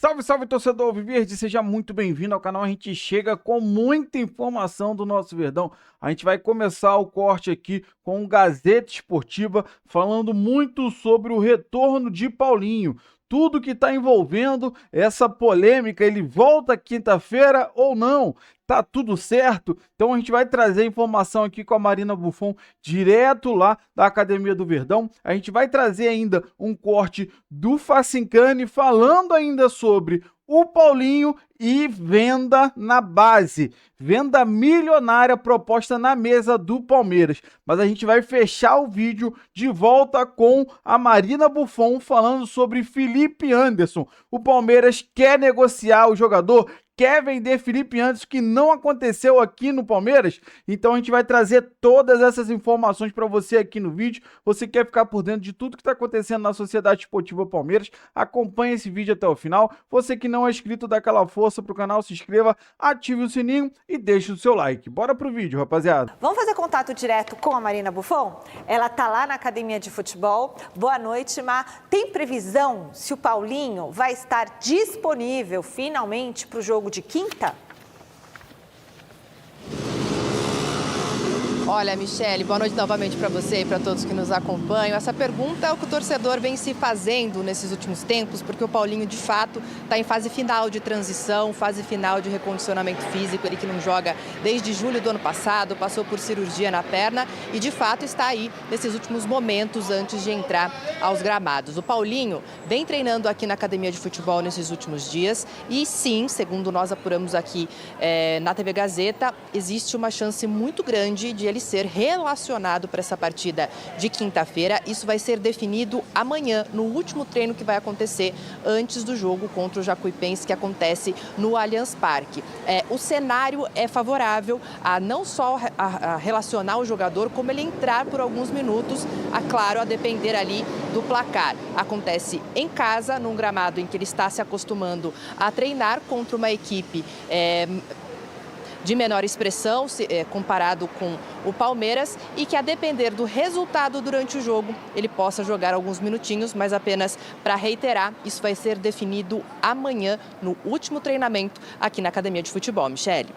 Salve, salve, torcedor Alviverde, seja muito bem-vindo ao canal. A gente chega com muita informação do nosso Verdão. A gente vai começar o corte aqui com o Gazeta Esportiva, falando muito sobre o retorno de Paulinho. Tudo que está envolvendo essa polêmica, ele volta quinta-feira ou não? Tá tudo certo? Então a gente vai trazer informação aqui com a Marina Buffon, direto lá da Academia do Verdão. A gente vai trazer ainda um corte do Facincani falando ainda sobre o Paulinho e venda na base. Venda milionária proposta na mesa do Palmeiras. Mas a gente vai fechar o vídeo de volta com a Marina Buffon falando sobre Felipe Anderson. O Palmeiras quer negociar o jogador, quer vender Felipe Anderson, que não aconteceu aqui no Palmeiras. Então a gente vai trazer todas essas informações para você aqui no vídeo. Você quer ficar por dentro de tudo que está acontecendo na Sociedade Esportiva Palmeiras? Acompanhe esse vídeo até o final. Você que não é inscrito, dá aquela força pro canal, se inscreva, ative o sininho e deixe o seu like. Bora pro vídeo, rapaziada. Vamos fazer contato direto com a Marina Buffon? Ela tá lá na Academia de Futebol. Boa noite, Mar. Tem previsão se o Paulinho vai estar disponível finalmente para o jogo de quinta? Olha, Michele, boa noite novamente para você e para todos que nos acompanham. Essa pergunta é o que o torcedor vem se fazendo nesses últimos tempos, porque o Paulinho, de fato, está em fase final de transição, fase final de recondicionamento físico. Ele que não joga desde julho do ano passado, passou por cirurgia na perna e, de fato, está aí nesses últimos momentos antes de entrar aos gramados. O Paulinho vem treinando aqui na Academia de Futebol nesses últimos dias e, sim, segundo nós apuramos aqui na TV Gazeta, existe uma chance muito grande de ele ser relacionado para essa partida de quinta-feira. Isso vai ser definido amanhã, no último treino que vai acontecer antes do jogo contra o Jacuipense, que acontece no Allianz Parque. O cenário é favorável a não só a relacionar o jogador, como ele entrar por alguns minutos, claro, a depender ali do placar. Acontece em casa, num gramado em que ele está se acostumando a treinar contra uma equipe de menor expressão, comparado com o Palmeiras, e que, a depender do resultado durante o jogo, ele possa jogar alguns minutinhos, mas apenas para reiterar, isso vai ser definido amanhã, no último treinamento aqui na Academia de Futebol. Michele.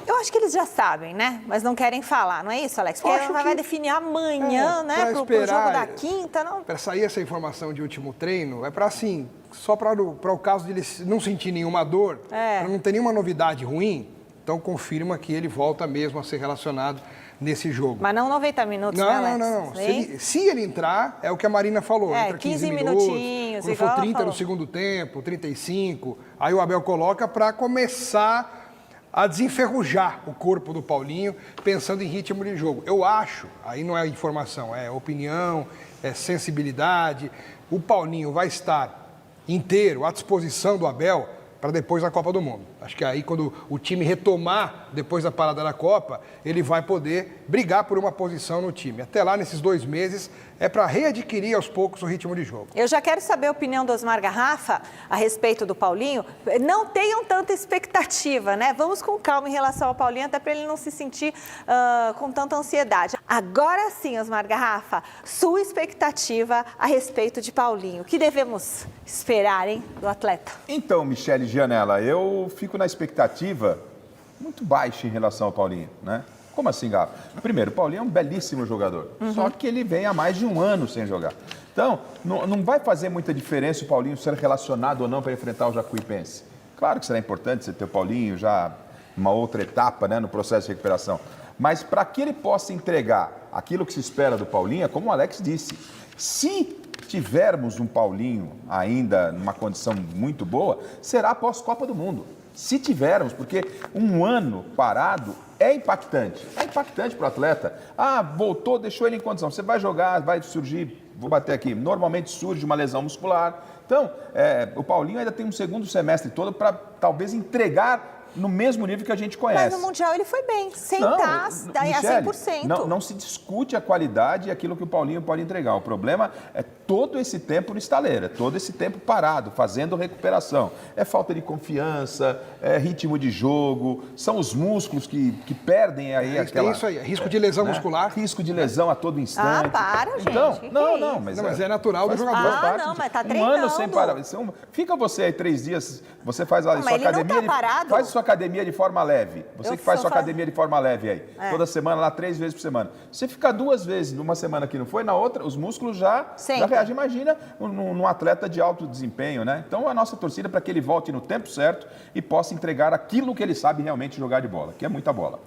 Eu acho que eles já sabem, né? Mas não querem falar, não é isso, Alex? Porque vai definir amanhã, né? Pro jogo da quinta, não? Para sair essa informação de último treino, é para assim, só para o caso de ele não sentir nenhuma dor, para não ter nenhuma novidade ruim, então confirma que ele volta mesmo a ser relacionado nesse jogo. Mas não 90 minutos, né, Alex? Não. Se ele entrar, é o que a Marina falou, entra 15 minutinhos, quando for 30 no segundo tempo, 35, aí o Abel coloca para começar a desenferrujar o corpo do Paulinho, pensando em ritmo de jogo. Eu acho, aí não é informação, é opinião, é sensibilidade, o Paulinho vai estar inteiro à disposição do Abel para depois da Copa do Mundo. Acho que aí, quando o time retomar depois da parada da Copa, ele vai poder brigar por uma posição no time. Até lá, nesses 2 meses, é para readquirir aos poucos o ritmo de jogo. Eu já quero saber a opinião do Osmar Garrafa a respeito do Paulinho. Não tenham tanta expectativa, né? Vamos com calma em relação ao Paulinho, até para ele não se sentir com tanta ansiedade. Agora sim, Osmar Garrafa, sua expectativa a respeito de Paulinho. O que devemos esperar, hein, do atleta? Então, Michele Gianella, eu fico na expectativa muito baixa em relação ao Paulinho, né? Como assim, Gabo? Primeiro, o Paulinho é um belíssimo jogador, só que ele vem há mais de 1 ano sem jogar. Então, não vai fazer muita diferença o Paulinho ser relacionado ou não para enfrentar o Jacuipense. Claro que será importante você ter o Paulinho já numa outra etapa, né, no processo de recuperação. Mas para que ele possa entregar aquilo que se espera do Paulinho, é como o Alex disse, se tivermos um Paulinho ainda numa condição muito boa, será após Copa do Mundo. Se tivermos, porque 1 ano parado é impactante para o atleta. Voltou, deixou ele em condição. Você vai jogar, vai surgir, vou bater aqui, normalmente surge uma lesão muscular. Então, o Paulinho ainda tem um segundo semestre todo para talvez entregar no mesmo nível que a gente conhece. Mas no Mundial ele foi bem, sem estar a 100%. Não se discute a qualidade e aquilo que o Paulinho pode entregar. O problema é todo esse tempo no estaleiro, todo esse tempo parado, fazendo recuperação. É falta de confiança, é ritmo de jogo, são os músculos que perdem aí aquela... Tem isso aí, risco de lesão muscular. Risco de lesão a todo instante. Para, gente. Então, Que não, é isso? mas é natural do jogador. Mas tá Um treinando. ano sem parar. Fica você aí 3 dias, você faz a Mas sua ele não academia... tá parado? Faz sua academia de forma leve. Você Eu que faz só sua academia de forma leve aí. Toda semana, lá 3 vezes por semana. Você fica 2 vezes numa semana que não foi, na outra, os músculos já reagem. Imagina num atleta de alto desempenho, né? Então a nossa torcida é para que ele volte no tempo certo e possa entregar aquilo que ele sabe realmente jogar de bola, que é muita bola.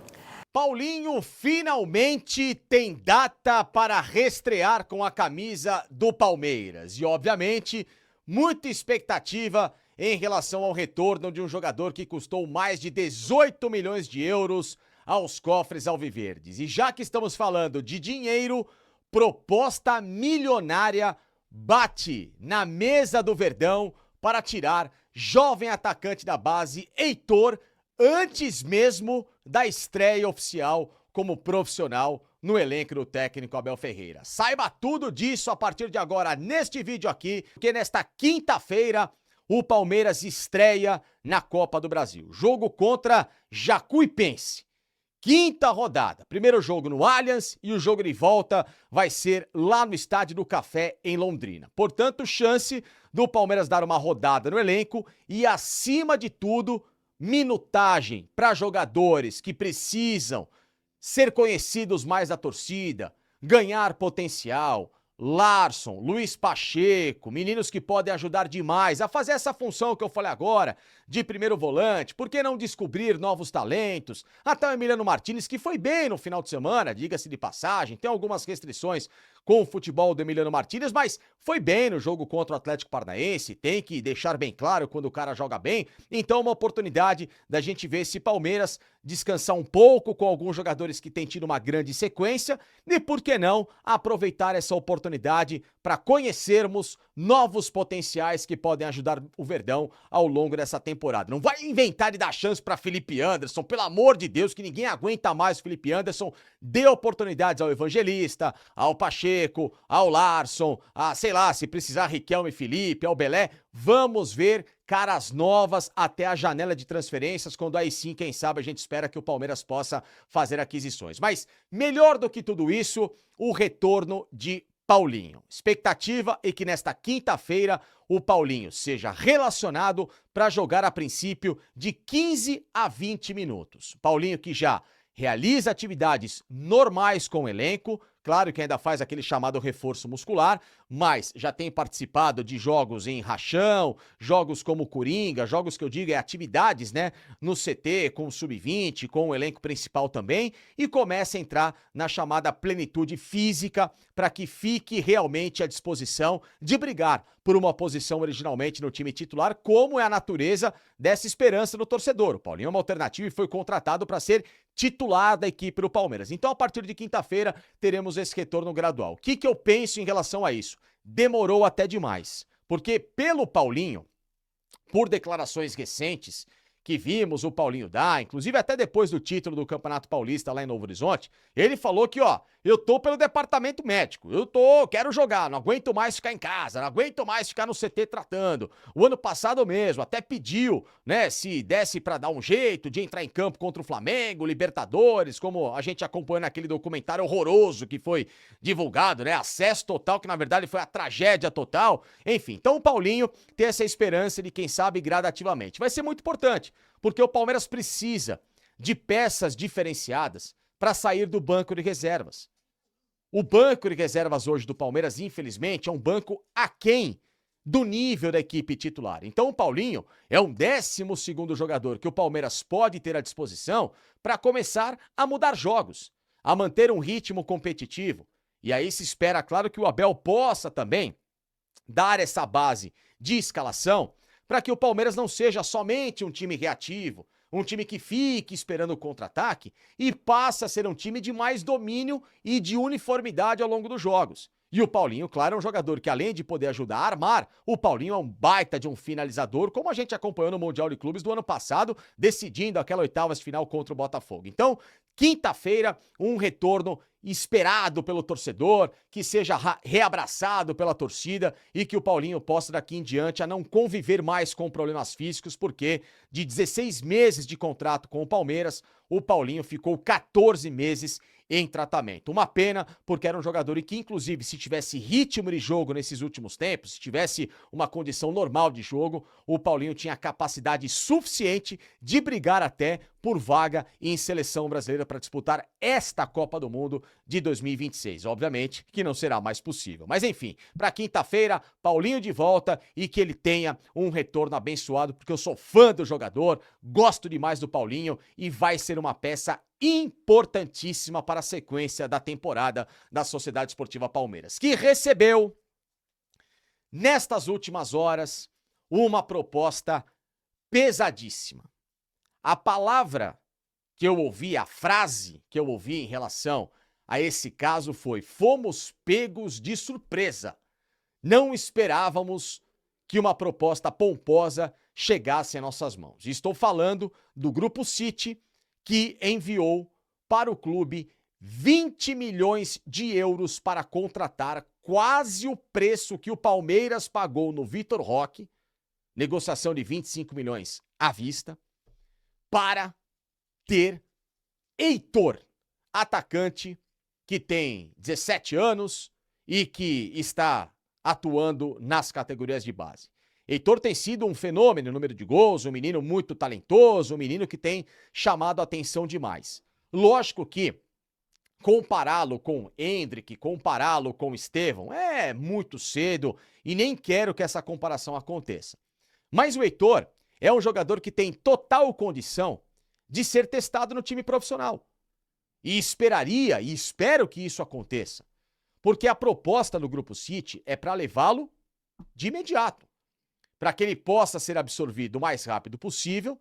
Paulinho finalmente tem data para reestrear com a camisa do Palmeiras. E, obviamente, muita expectativa em relação ao retorno de um jogador que custou mais de 18 milhões de euros aos cofres alviverdes. E já que estamos falando de dinheiro, proposta milionária bate na mesa do Verdão para tirar jovem atacante da base Heitor antes mesmo da estreia oficial como profissional no elenco do técnico Abel Ferreira. Saiba tudo disso a partir de agora neste vídeo aqui, porque nesta quinta-feira o Palmeiras estreia na Copa do Brasil. Jogo contra Jacuipense. Quinta rodada, primeiro jogo no Allianz e o jogo de volta vai ser lá no Estádio do Café, em Londrina. Portanto, chance do Palmeiras dar uma rodada no elenco e, acima de tudo, minutagem para jogadores que precisam ser conhecidos mais da torcida, ganhar potencial. Larson, Luiz Pacheco, meninos que podem ajudar demais a fazer essa função que eu falei agora, de primeiro volante. Por que não descobrir novos talentos? Até o Emiliano Martínez, que foi bem no final de semana, diga-se de passagem, tem algumas restrições com o futebol do Emiliano Martínez, mas foi bem no jogo contra o Atlético Paranaense, tem que deixar bem claro quando o cara joga bem. Então, uma oportunidade da gente ver esse Palmeiras descansar um pouco com alguns jogadores que têm tido uma grande sequência e, por que não, aproveitar essa oportunidade para conhecermos novos potenciais que podem ajudar o Verdão ao longo dessa temporada. Não vai inventar de dar chance para Felipe Anderson, pelo amor de Deus, que ninguém aguenta mais o Felipe Anderson. Dê oportunidades ao Evangelista, ao Pacheco, ao Larson, a, sei lá, se precisar, Riquelme Felipe, ao Belé. Vamos ver caras novas até a janela de transferências, quando aí sim, quem sabe, a gente espera que o Palmeiras possa fazer aquisições. Mas melhor do que tudo isso, o retorno de Paulinho. Expectativa é que nesta quinta-feira o Paulinho seja relacionado para jogar a princípio de 15 a 20 minutos. Paulinho que já realiza atividades normais com o elenco, claro que ainda faz aquele chamado reforço muscular, mas já tem participado de jogos em rachão, jogos como Coringa, jogos que eu digo atividades, né, no CT, com o Sub-20, com o elenco principal também, e começa a entrar na chamada plenitude física para que fique realmente à disposição de brigar por uma posição originalmente no time titular, como é a natureza dessa esperança do torcedor. O Paulinho é uma alternativa e foi contratado para ser titular da equipe do Palmeiras. Então, a partir de quinta-feira, teremos esse retorno gradual. O que eu penso em relação a isso? Demorou até demais, porque pelo Paulinho, por declarações recentes que vimos o Paulinho dar, inclusive até depois do título do Campeonato Paulista lá em Novo Horizonte, ele falou que, eu tô pelo departamento médico, quero jogar, não aguento mais ficar em casa, não aguento mais ficar no CT tratando. O ano passado mesmo até pediu, né, se desse pra dar um jeito de entrar em campo contra o Flamengo, Libertadores, como a gente acompanhou naquele documentário horroroso que foi divulgado, né, Acesso Total, que na verdade foi a tragédia total. Enfim, então o Paulinho tem essa esperança de, quem sabe, gradativamente. Vai ser muito importante, porque o Palmeiras precisa de peças diferenciadas para sair do banco de reservas. O banco de reservas hoje do Palmeiras, infelizmente, é um banco aquém do nível da equipe titular. Então o Paulinho é um 12º jogador que o Palmeiras pode ter à disposição para começar a mudar jogos, a manter um ritmo competitivo. E aí se espera, claro, que o Abel possa também dar essa base de escalação para que o Palmeiras não seja somente um time reativo, um time que fique esperando o contra-ataque e passe a ser um time de mais domínio e de uniformidade ao longo dos jogos. E o Paulinho, claro, é um jogador que, além de poder ajudar a armar, o Paulinho é um baita de um finalizador, como a gente acompanhou no Mundial de Clubes do ano passado, decidindo aquela oitavas de final contra o Botafogo. Então, quinta-feira, um retorno esperado pelo torcedor, que seja reabraçado pela torcida e que o Paulinho possa daqui em diante a não conviver mais com problemas físicos, porque de 16 meses de contrato com o Palmeiras, o Paulinho ficou 14 meses em tratamento. Uma pena, porque era um jogador que, inclusive, se tivesse ritmo de jogo nesses últimos tempos, se tivesse uma condição normal de jogo, o Paulinho tinha capacidade suficiente de brigar até por vaga em seleção brasileira para disputar esta Copa do Mundo de 2026. Obviamente que não será mais possível. Mas enfim, para quinta-feira, Paulinho de volta e que ele tenha um retorno abençoado, porque eu sou fã do jogador, gosto demais do Paulinho e vai ser uma peça importantíssima para a sequência da temporada da Sociedade Esportiva Palmeiras, que recebeu, nestas últimas horas, uma proposta pesadíssima. A palavra que eu ouvi, a frase que eu ouvi em relação a esse caso foi: fomos pegos de surpresa. Não esperávamos que uma proposta pomposa chegasse em nossas mãos. Estou falando do Grupo City, que enviou para o clube 20 milhões de euros para contratar quase o preço que o Palmeiras pagou no Vitor Roque, negociação de 25 milhões à vista, para ter Heitor, atacante que tem 17 anos e que está atuando nas categorias de base. Heitor tem sido um fenômeno no número de gols, um menino muito talentoso, um menino que tem chamado a atenção demais. Lógico que compará-lo com Endrick, compará-lo com Estevão é muito cedo e nem quero que essa comparação aconteça. Mas o Heitor é um jogador que tem total condição de ser testado no time profissional. E esperaria e espero que isso aconteça, porque a proposta do Grupo City é para levá-lo de imediato. Para que ele possa ser absorvido o mais rápido possível,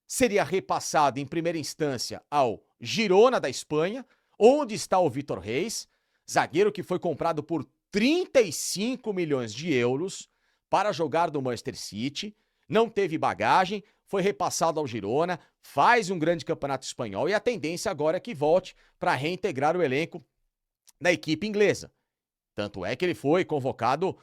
seria repassado em primeira instância ao Girona da Espanha, onde está o Vitor Reis, zagueiro que foi comprado por 35 milhões de euros para jogar no Manchester City, não teve bagagem, foi repassado ao Girona, faz um grande campeonato espanhol e a tendência agora é que volte para reintegrar o elenco da equipe inglesa. Tanto é que ele foi convocado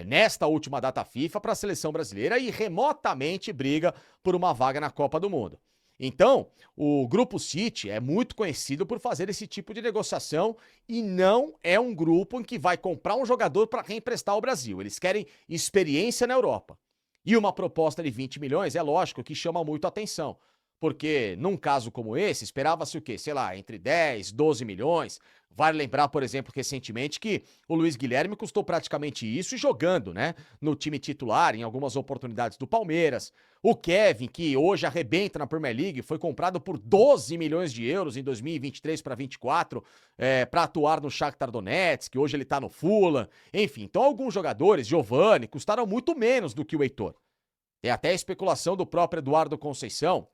nesta última data FIFA para a seleção brasileira e remotamente briga por uma vaga na Copa do Mundo. Então, o Grupo City é muito conhecido por fazer esse tipo de negociação e não é um grupo em que vai comprar um jogador para reemprestar ao Brasil. Eles querem experiência na Europa. E uma proposta de 20 milhões é lógico que chama muito a atenção. Porque num caso como esse, esperava-se o quê? Sei lá, entre 10, 12 milhões. Vale lembrar, por exemplo, recentemente que o Luiz Guilherme custou praticamente isso e jogando, né? No time titular, em algumas oportunidades do Palmeiras. O Kevin, que hoje arrebenta na Premier League, foi comprado por 12 milhões de euros em 2023 para 2024, para atuar no Shakhtar Donetsk, que hoje ele tá no Fulham. Enfim, então alguns jogadores, Giovani, custaram muito menos do que o Heitor. Tem até a especulação do próprio Eduardo Conceição,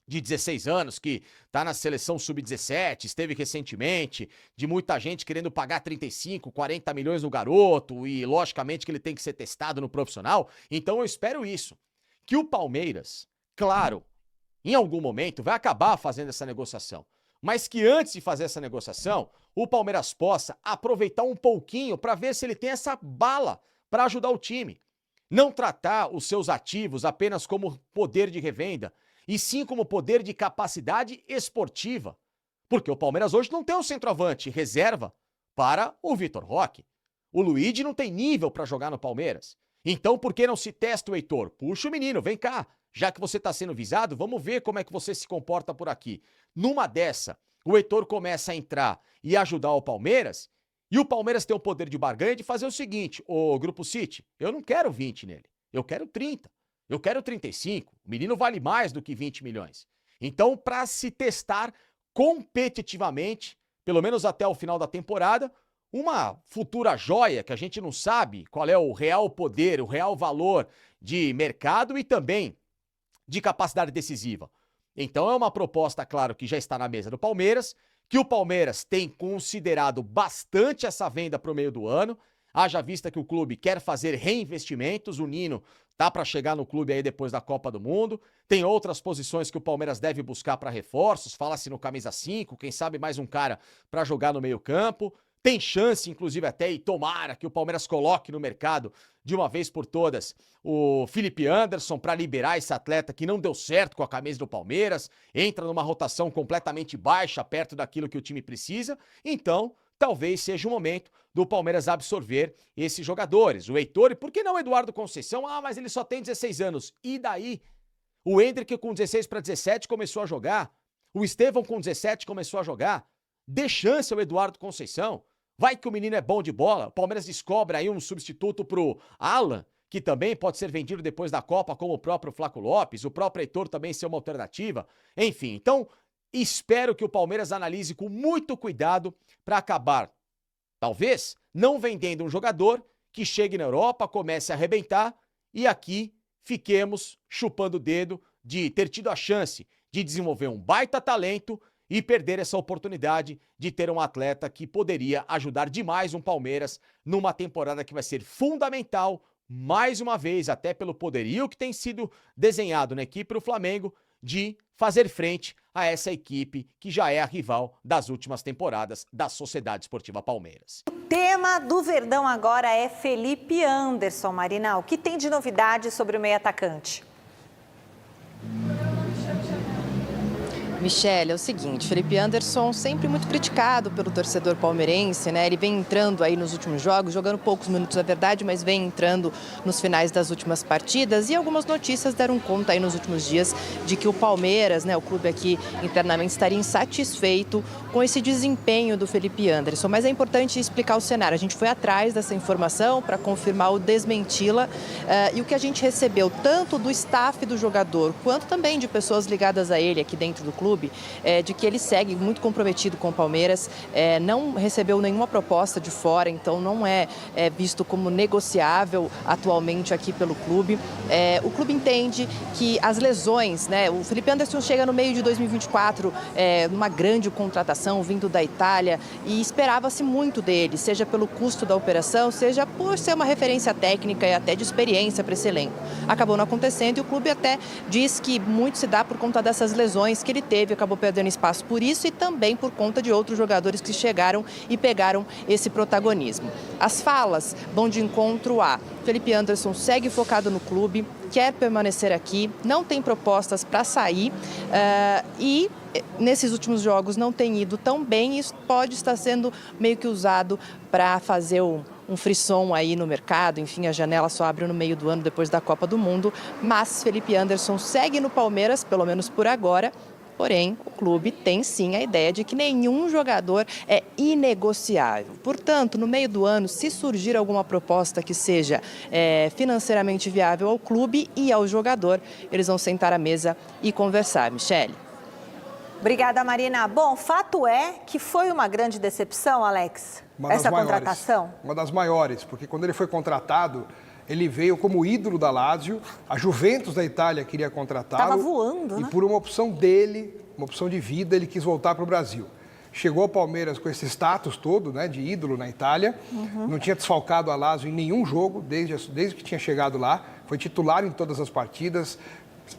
de 16 anos, que tá na seleção sub-17, esteve recentemente, de muita gente querendo pagar 35, 40 milhões no garoto, e logicamente que ele tem que ser testado no profissional. Então eu espero isso, que o Palmeiras, claro, em algum momento vai acabar fazendo essa negociação, mas que antes de fazer essa negociação, o Palmeiras possa aproveitar um pouquinho para ver se ele tem essa bala para ajudar o time. Não tratar os seus ativos apenas como poder de revenda, e sim como poder de capacidade esportiva. Porque o Palmeiras hoje não tem um centroavante reserva para o Vitor Roque. O Luigi não tem nível para jogar no Palmeiras. Então por que não se testa o Heitor? Puxa o menino, vem cá. Já que você está sendo visado, vamos ver como é que você se comporta por aqui. Numa dessa, o Heitor começa a entrar e ajudar o Palmeiras, e o Palmeiras tem o poder de barganha de fazer o seguinte: o Grupo City, eu não quero 20 nele, eu quero 30. Eu quero 35, o menino vale mais do que 20 milhões. Então, para se testar competitivamente, pelo menos até o final da temporada, uma futura joia que a gente não sabe qual é o real poder, o real valor de mercado e também de capacidade decisiva. Então é uma proposta, claro, que já está na mesa do Palmeiras, que o Palmeiras tem considerado bastante essa venda para o meio do ano. Haja vista que o clube quer fazer reinvestimentos, o Nino tá para chegar no clube aí depois da Copa do Mundo. Tem outras posições que o Palmeiras deve buscar para reforços, fala-se no camisa 5, quem sabe mais um cara para jogar no meio-campo. Tem chance, inclusive, até, e tomara que o Palmeiras coloque no mercado, de uma vez por todas, o Felipe Anderson para liberar esse atleta que não deu certo com a camisa do Palmeiras, entra numa rotação completamente baixa, perto daquilo que o time precisa. Então, talvez seja o momento do Palmeiras absorver esses jogadores. O Heitor, e por que não o Eduardo Conceição? Ah, mas ele só tem 16 anos. E daí? O Endrick com 16 para 17 começou a jogar. O Estevão com 17 começou a jogar. Dê chance ao Eduardo Conceição. Vai que o menino é bom de bola. O Palmeiras descobre aí um substituto pro Alan, que também pode ser vendido depois da Copa, como o próprio Flaco Lopes. O próprio Heitor também ser uma alternativa. Enfim, então espero que o Palmeiras analise com muito cuidado para acabar, talvez, não vendendo um jogador que chegue na Europa, comece a arrebentar e aqui fiquemos chupando o dedo de ter tido a chance de desenvolver um baita talento e perder essa oportunidade de ter um atleta que poderia ajudar demais um Palmeiras numa temporada que vai ser fundamental, mais uma vez, até pelo poderio que tem sido desenhado na equipe do Flamengo, de fazer frente a essa equipe que já é a rival das últimas temporadas da Sociedade Esportiva Palmeiras. O tema do Verdão agora é Felipe Anderson, Marina. O que tem de novidade sobre o meio atacante? Michele, é o seguinte, Felipe Anderson sempre muito criticado pelo torcedor palmeirense, né? Ele vem entrando aí nos últimos jogos, jogando poucos minutos, é verdade, mas vem entrando nos finais das últimas partidas e algumas notícias deram conta aí nos últimos dias de que o Palmeiras, né, o clube aqui internamente, estaria insatisfeito com esse desempenho do Felipe Anderson. Mas é importante explicar o cenário. A gente foi atrás dessa informação para confirmar ou desmenti-la e o que a gente recebeu tanto do staff do jogador quanto também de pessoas ligadas a ele aqui dentro do clube, de que ele segue muito comprometido com o Palmeiras, não recebeu nenhuma proposta de fora, então não é visto como negociável atualmente aqui pelo clube. O clube entende que as lesões, né, o Felipe Anderson chega no meio de 2024 numa grande contratação vindo da Itália e esperava-se muito dele, seja pelo custo da operação, seja por ser uma referência técnica e até de experiência para esse elenco. Acabou não acontecendo e o clube até diz que muito se dá por conta dessas lesões que ele teve, acabou perdendo espaço por isso e também por conta de outros jogadores que chegaram e pegaram esse protagonismo. As falas vão de encontro a Felipe Anderson segue focado no clube, quer permanecer aqui, não tem propostas para sair e nesses últimos jogos não tem ido tão bem e isso pode estar sendo meio que usado para fazer um frisson aí no mercado. Enfim, a janela só abre no meio do ano depois da Copa do Mundo, mas Felipe Anderson segue no Palmeiras, pelo menos por agora. Porém, o clube tem sim a ideia de que nenhum jogador é inegociável. Portanto, no meio do ano, se surgir alguma proposta que seja financeiramente viável ao clube e ao jogador, eles vão sentar à mesa e conversar. Michele. Obrigada, Marina. Bom, fato é que foi uma grande decepção, Alex, essa contratação. Uma das maiores, porque quando ele foi contratado, ele veio como ídolo da Lazio, a Juventus da Itália queria contratá-lo. Estava voando, né? E por uma opção dele, uma opção de vida, ele quis voltar para o Brasil. Chegou ao Palmeiras com esse status todo, né, de ídolo na Itália, não tinha desfalcado a Lazio em nenhum jogo, desde que tinha chegado lá, foi titular em todas as partidas,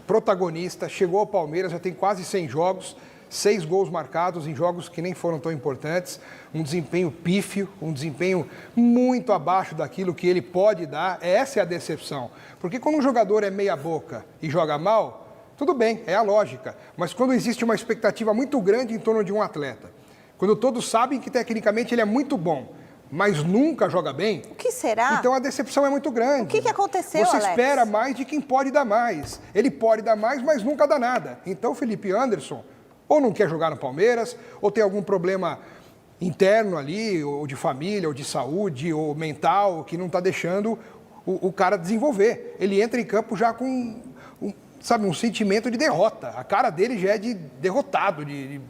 protagonista, chegou ao Palmeiras, já tem quase 100 jogos, 6 gols marcados em jogos que nem foram tão importantes, um desempenho pífio, um desempenho muito abaixo daquilo que ele pode dar. Essa é a decepção. Porque quando um jogador é meia boca e joga mal, tudo bem, é a lógica. Mas quando existe uma expectativa muito grande em torno de um atleta, quando todos sabem que tecnicamente ele é muito bom, mas nunca joga bem... O que será? Então a decepção é muito grande. O que aconteceu, Você Alex? espera mais de quem pode dar mais. Ele pode dar mais, mas nunca dá nada. Então o Felipe Anderson ou não quer jogar no Palmeiras, ou tem algum problema interno ali, ou de família, ou de saúde, ou mental, que não está deixando o cara desenvolver. Ele entra em campo já com um sentimento de derrota. A cara dele já é de derrotado, de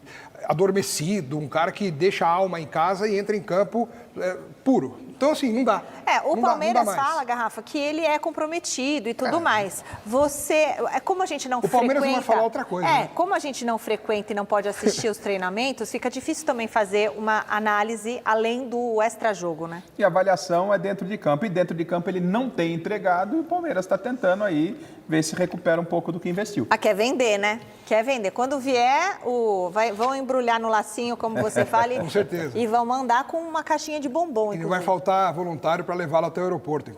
adormecido, um cara que deixa a alma em casa e entra em campo puro, Então, assim, não dá. O Não dá Palmeiras mais. fala, Garrafa, que ele é comprometido e tudo mais. Como a gente não O Palmeiras não vai frequenta... falar outra coisa, né? Como a gente não frequenta e não pode assistir os treinamentos, fica difícil também fazer uma análise além do extra-jogo, né? E a avaliação é dentro de campo. E dentro de campo ele não tem entregado e o Palmeiras está tentando aí ver se recupera um pouco do que investiu. Quer vender, né? Quer vender. Quando vier, vão embrulhar no lacinho, como você fala, Com certeza. e vão mandar com uma caixinha de bombom, E não vai faltar voluntário para levá-lo até o aeroporto.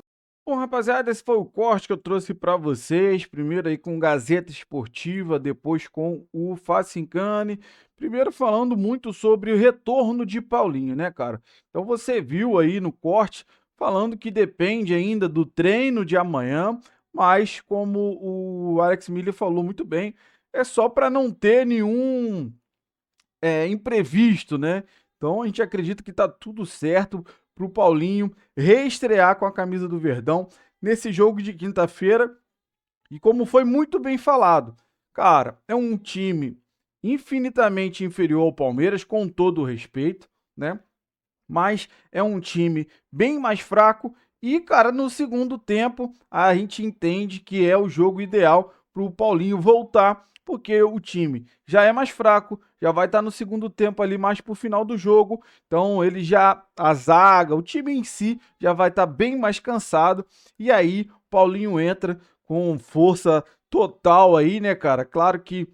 Bom, rapaziada, esse foi o corte que eu trouxe para vocês. Primeiro aí com Gazeta Esportiva, depois com o Facincani. Primeiro falando muito sobre o retorno de Paulinho, né, cara? Então você viu aí no corte falando que depende ainda do treino de amanhã, mas como o Alex Miller falou muito bem, é só para não ter nenhum imprevisto, né? Então a gente acredita que tá tudo certo para o Paulinho reestrear com a camisa do Verdão nesse jogo de quinta-feira. E como foi muito bem falado, cara, é um time infinitamente inferior ao Palmeiras, com todo o respeito, né? Mas é um time bem mais fraco e, cara, no segundo tempo a gente entende que é o jogo ideal para o Paulinho voltar, porque o time já é mais fraco, já vai estar no segundo tempo ali mais pro final do jogo, então a zaga, o time em si já vai estar bem mais cansado, e aí o Paulinho entra com força total aí, né, cara? Claro que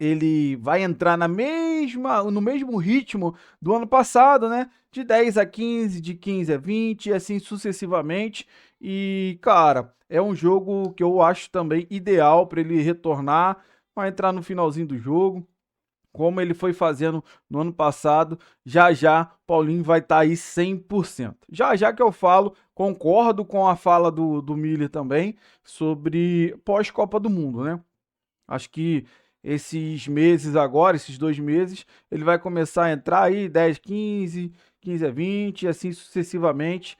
ele vai entrar no mesmo ritmo do ano passado, né? De 10 a 15, de 15 a 20 e assim sucessivamente. E, cara, é um jogo que eu acho também ideal para ele retornar, vai entrar no finalzinho do jogo, como ele foi fazendo no ano passado. Já Paulinho vai estar aí 100%. Já que eu falo, concordo com a fala do Miller também sobre pós-Copa do Mundo, né? Acho que esses meses agora, esses 2 meses, ele vai começar a entrar aí 10, 15, 15 a 20 e assim sucessivamente,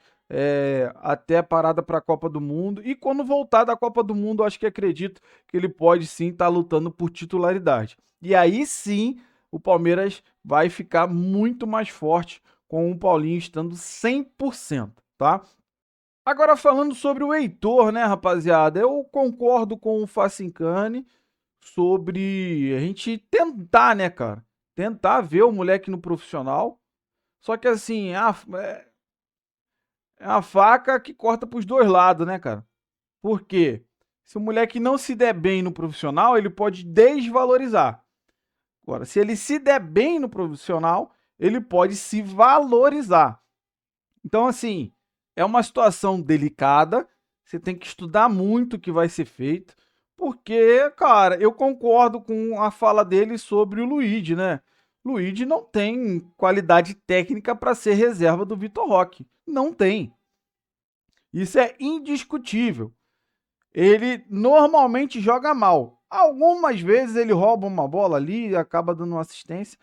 até a parada para a Copa do Mundo. E quando voltar da Copa do Mundo, acho que acredito que ele pode sim estar lutando por titularidade. E aí sim, o Palmeiras vai ficar muito mais forte com o Paulinho estando 100%, tá? Agora falando sobre o Heitor, né, rapaziada? Eu concordo com o Facincani sobre a gente tentar, né, cara? Tentar ver o moleque no profissional. Só que assim, é a faca que corta pros dois lados, né, cara? Por quê? Se o moleque não se der bem no profissional, ele pode desvalorizar. Agora, se ele se der bem no profissional, ele pode se valorizar. Então, assim, é uma situação delicada. Você tem que estudar muito o que vai ser feito. Porque, cara, eu concordo com a fala dele sobre o Luigi, né? Luigi não tem qualidade técnica para ser reserva do Vitor Roque. Não tem. Isso é indiscutível. Ele normalmente joga mal. Algumas vezes ele rouba uma bola ali e acaba dando uma assistência,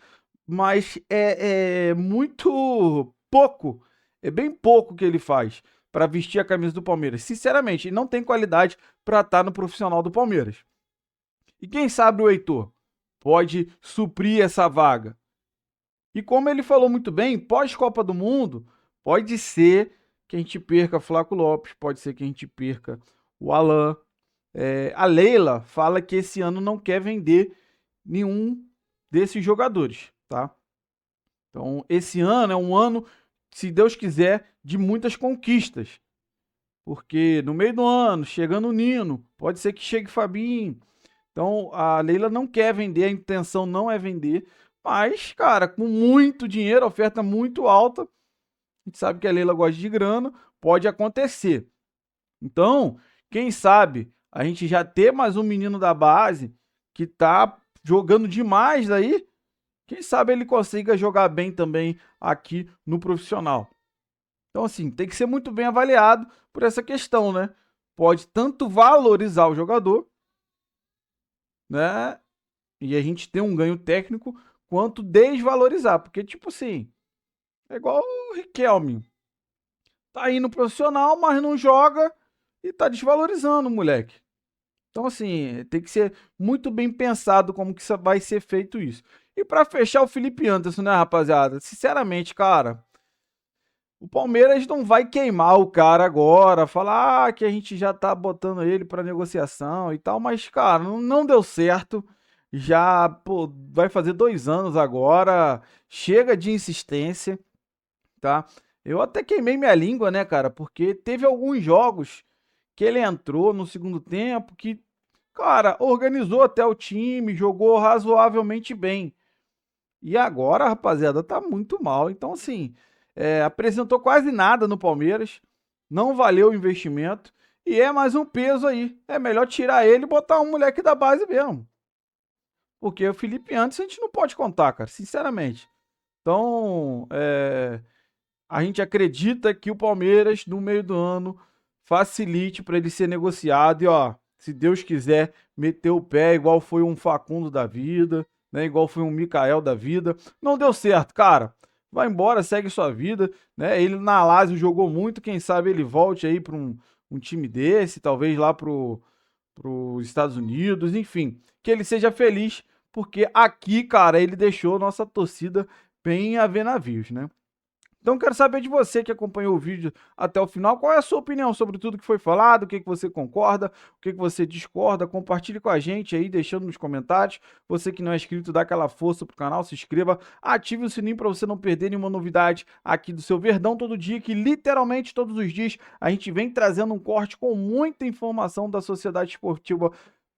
mas é muito pouco. É bem pouco que ele faz para vestir a camisa do Palmeiras. Sinceramente, ele não tem qualidade para estar no profissional do Palmeiras. E quem sabe o Heitor pode suprir essa vaga. E como ele falou muito bem, pós-Copa do Mundo, pode ser que a gente perca Flaco Lopes, pode ser que a gente perca o Alan. A Leila fala que esse ano não quer vender nenhum desses jogadores, tá? Então, esse ano é um ano, se Deus quiser, de muitas conquistas. Porque no meio do ano, chegando o Nino, pode ser que chegue Fabinho. Então, a Leila não quer vender, a intenção não é vender. Mas, cara, com muito dinheiro, oferta muito alta, a gente sabe que a Leila gosta de grana, pode acontecer. Então, quem sabe a gente já ter mais um menino da base que tá jogando demais daí, quem sabe ele consiga jogar bem também aqui no profissional. Então, assim, tem que ser muito bem avaliado por essa questão, né? Pode tanto valorizar o jogador, né? E a gente ter um ganho técnico, quanto desvalorizar. Porque, tipo assim, é igual o Riquelme. Tá aí no profissional, mas não joga e tá desvalorizando o moleque. Então, assim, tem que ser muito bem pensado como que vai ser feito isso. E para fechar, o Felipe Anderson, né, rapaziada? Sinceramente, cara, O Palmeiras não vai queimar o cara agora, falar que a gente já tá botando ele para negociação e tal, mas, cara, não deu certo. Já, pô, vai fazer 2 anos agora. Chega de insistência, tá? Eu até queimei minha língua, né, cara? Porque teve alguns jogos que ele entrou no segundo tempo que, cara, organizou até o time, jogou razoavelmente bem. E agora, rapaziada, tá muito mal. Então, assim, apresentou quase nada no Palmeiras, não valeu o investimento e é mais um peso aí. É melhor tirar ele e botar um moleque da base mesmo. Porque o Felipe Anderson a gente não pode contar, cara, sinceramente. Então, a gente acredita que o Palmeiras, no meio do ano, facilite para ele ser negociado e, ó, se Deus quiser, meter o pé igual foi um Facundo da vida, né? Igual foi um Mikael da vida. Não deu certo, cara. Vai embora, segue sua vida, né? Ele na Lazio jogou muito, quem sabe ele volte aí para um time desse, talvez lá pro Estados Unidos, enfim, que ele seja feliz, porque aqui, cara, ele deixou nossa torcida bem a ver navios, né? Então quero saber de você que acompanhou o vídeo até o final, qual é a sua opinião sobre tudo que foi falado, o que você concorda, o que você discorda, compartilhe com a gente aí, deixando nos comentários. Você que não é inscrito, dá aquela força pro canal, se inscreva, ative o sininho para você não perder nenhuma novidade aqui do seu Verdão todo dia, que literalmente todos os dias a gente vem trazendo um corte com muita informação da Sociedade Esportiva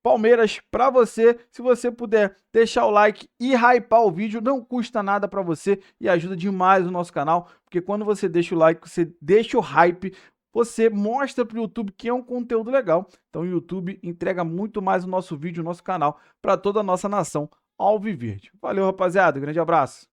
Palmeiras para você. Se você puder deixar o like e hypar o vídeo, não custa nada para você e ajuda demais o nosso canal, porque quando você deixa o like, você deixa o hype, você mostra para o YouTube que é um conteúdo legal. Então o YouTube entrega muito mais o nosso vídeo, o nosso canal para toda a nossa nação alviverde. Valeu, rapaziada, grande abraço.